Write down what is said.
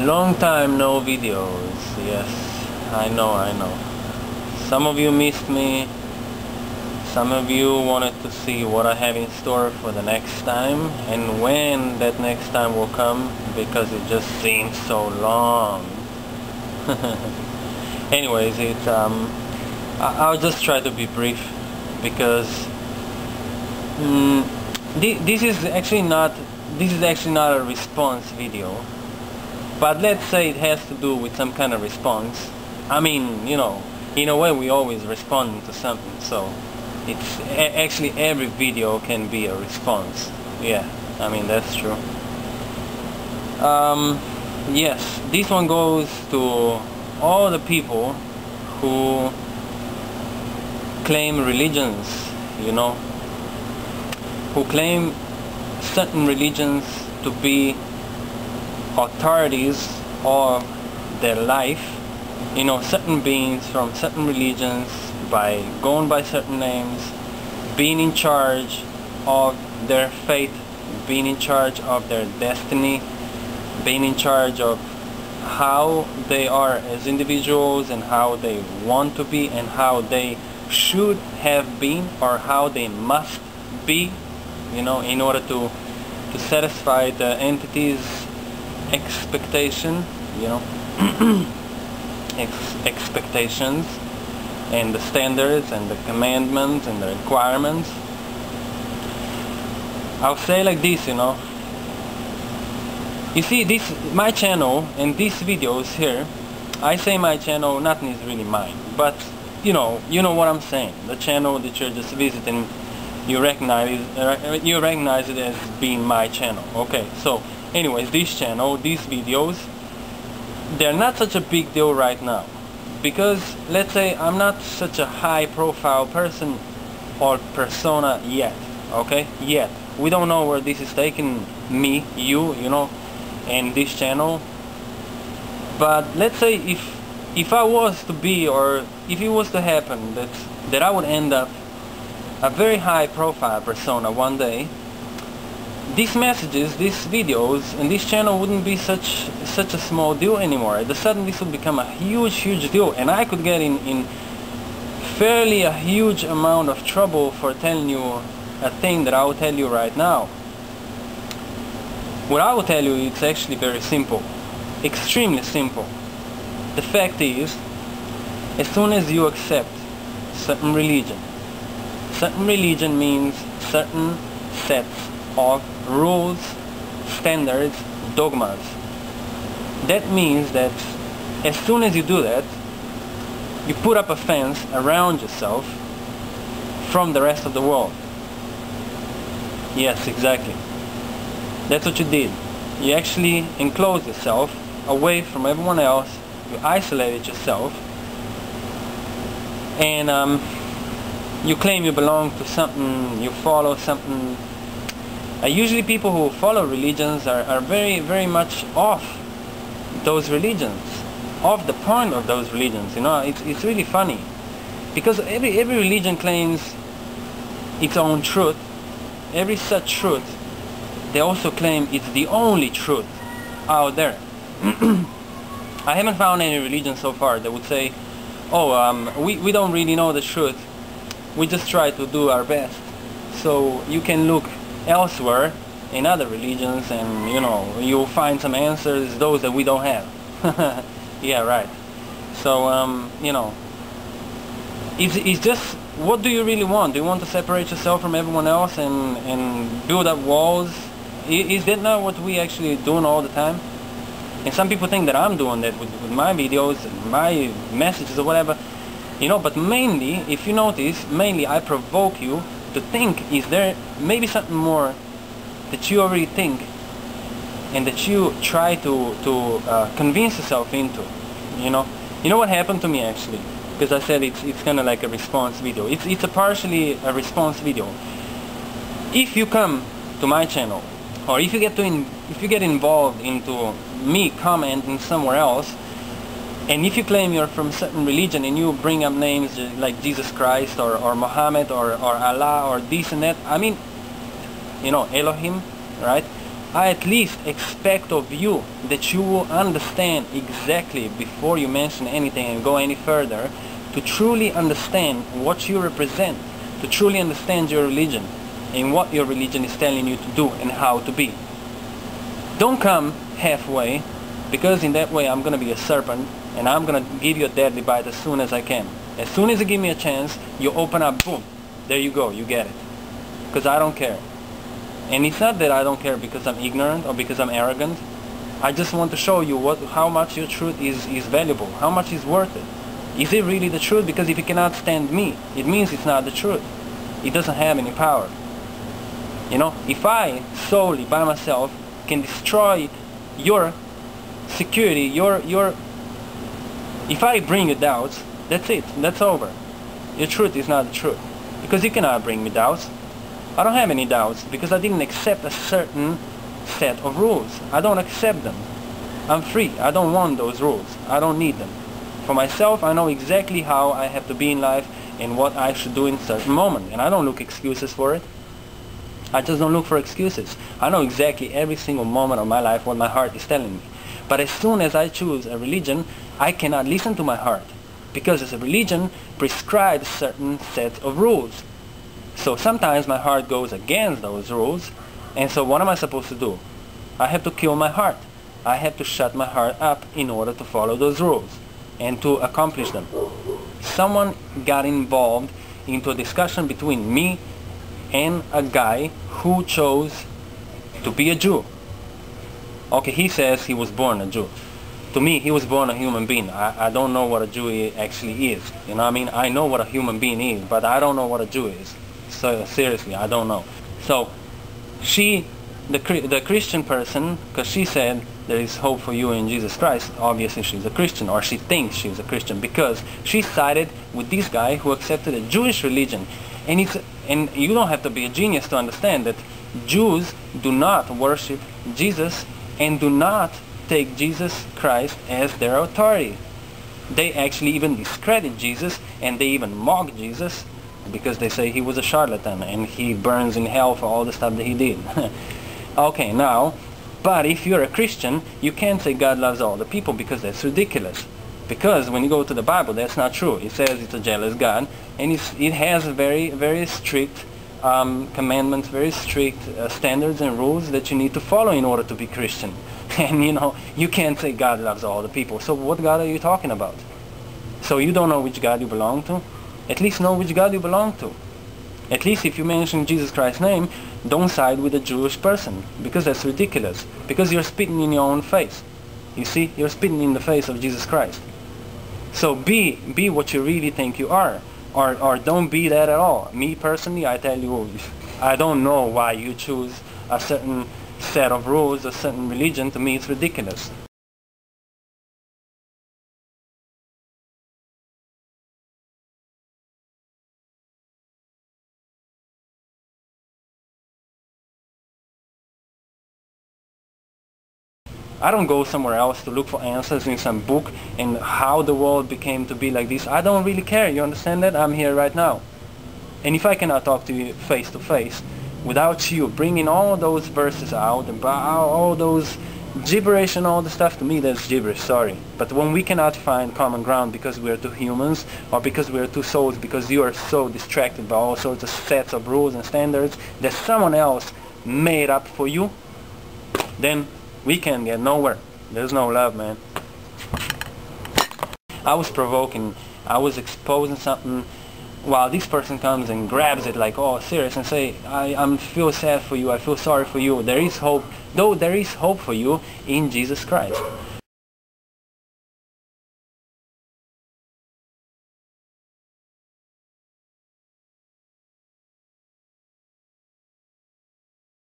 Long time no videos. Yes, I know. Some of you missed me. Some of you wanted to see what I have in store for the next time and when that next time will come, because it just seems so long. Anyways, I'll just try to be brief, because this is actually not a response video. But let's say it has to do with some kind of response. I mean, you know, in a way we always respond to something, so it's actually every video can be a response. Yeah, I mean, that's true. Yes, this one goes to all the people who claim religions, you know, who claim certain religions to be authorities of their life, you know, certain beings from certain religions, by going by certain names, being in charge of their fate, being in charge of their destiny, being in charge of how they are as individuals and how they want to be and how they should have been or how they must be, you know, in order to satisfy the entity's expectation, you know, expectations and the standards and the commandments and the requirements. I'll say like this, you know. You see, this my channel and these videos here, I say my channel, nothing is really mine, but you know what I'm saying. The channel that you're just visiting, you recognize it as being my channel. Okay, so anyways, this channel, these videos, they're not such a big deal right now, because let's say I'm not such a high profile person or persona yet. Okay, yet we don't know where this is taking me, you know, and this channel. But let's say if I was to be, or if it was to happen that I would end up a very high profile persona one day, these messages, these videos, and this channel wouldn't be such a small deal anymore. Suddenly this would become a huge deal, and I could get in fairly a huge amount of trouble for telling you a thing that I will tell you right now. What I will tell you, it's actually very simple, extremely simple. The fact is, as soon as you accept certain religion means certain sets of rules, standards, dogmas. That means that as soon as you do that, you put up a fence around yourself from the rest of the world. Yes, exactly. That's what you did. You actually enclosed yourself away from everyone else. You isolated yourself, and you claim you belong to something, you follow something. Usually people who follow religions are very much off those religions, off the point of those religions. You know, it's really funny, because every religion claims its own truth. Every such truth, they also claim it's the only truth out there. I haven't found any religion so far that would say, oh, we don't really know the truth, we just try to do our best. So you can look elsewhere in other religions and, you know, you'll find some answers, those that we don't have. Yeah, right. So, you know, it's just, what do you really want? Do you want to separate yourself from everyone else and build up walls? Is that not what we actually doing all the time? And some people think that I'm doing that with my videos and my messages or whatever, you know, but mainly, if you notice, mainly I provoke you to think, is there maybe something more that you already think and that you try to convince yourself into, you know? You know what happened to me actually? Because I said it's kind of like a response video. It's partially a response video. If you come to my channel, or if you get involved into me commenting somewhere else, and if you claim you're from a certain religion and you bring up names like Jesus Christ or Muhammad or Allah or this and that, I mean, you know, Elohim, right? I at least expect of you that you will understand exactly, before you mention anything and go any further, to truly understand what you represent, to truly understand your religion and what your religion is telling you to do and how to be. Don't come halfway, because in that way I'm going to be a serpent and I'm going to give you a deadly bite as soon as I can. As soon as you give me a chance, you open up, boom, there you go, you get it. Because I don't care. And it's not that I don't care because I'm ignorant or because I'm arrogant. I just want to show you how much your truth is valuable, how much is worth it. Is it really the truth? Because if you cannot stand me, it means it's not the truth. It doesn't have any power. You know, if I solely by myself can destroy your security, if I bring you doubts, that's it, that's over. Your truth is not the truth. Because you cannot bring me doubts. I don't have any doubts because I didn't accept a certain set of rules. I don't accept them. I'm free. I don't want those rules. I don't need them. For myself, I know exactly how I have to be in life and what I should do in a certain moment. And I don't look excuses for it. I just don't look for excuses. I know exactly every single moment of my life what my heart is telling me. But as soon as I choose a religion, I cannot listen to my heart. Because as a religion prescribes certain sets of rules. So sometimes my heart goes against those rules, and so what am I supposed to do? I have to kill my heart. I have to shut my heart up in order to follow those rules and to accomplish them. Someone got involved into a discussion between me and a guy who chose to be a Jew. Okay, he says he was born a Jew. To me, he was born a human being. I don't know what a Jew actually is. You know what I mean? I know what a human being is, but I don't know what a Jew is. So seriously, I don't know. So the Christian person, because she said there is hope for you in Jesus Christ, obviously she's a Christian, or she thinks she's a Christian, because she sided with this guy who accepted a Jewish religion. And you don't have to be a genius to understand that Jews do not worship Jesus and do not take Jesus Christ as their authority. They actually even discredit Jesus, and they even mock Jesus, because they say he was a charlatan and he burns in hell for all the stuff that he did. Okay, now, but if you're a Christian, you can't say God loves all the people, because that's ridiculous. Because when you go to the Bible, that's not true. It says it's a jealous God, and it has very, very strict commandments, very strict standards and rules that you need to follow in order to be Christian. And you know, you can't say God loves all the people. So what God are you talking about? So you don't know which God you belong to? At least know which God you belong to. At least if you mention Jesus Christ's name, don't side with a Jewish person, because that's ridiculous. Because you're spitting in your own face. You see, you're spitting in the face of Jesus Christ. So be what you really think you are, or don't be that at all. Me personally, I tell you, I don't know why you choose a certain set of rules, a certain religion. To me, it's ridiculous. I don't go somewhere else to look for answers in some book and how the world became to be like this. I don't really care, you understand that? I'm here right now. And if I cannot talk to you face to face, without you bringing all those verses out and all those gibberish and all the stuff, to me that's gibberish, sorry. But when we cannot find common ground because we are two humans, or because we are two souls, because you are so distracted by all sorts of sets of rules and standards that someone else made up for you, then we can get nowhere. There's no love, man. I was provoking, I was exposing something, while this person comes and grabs it like, oh, serious, and say, I feel sad for you, I feel sorry for you. There is hope, though there is hope for you in Jesus Christ.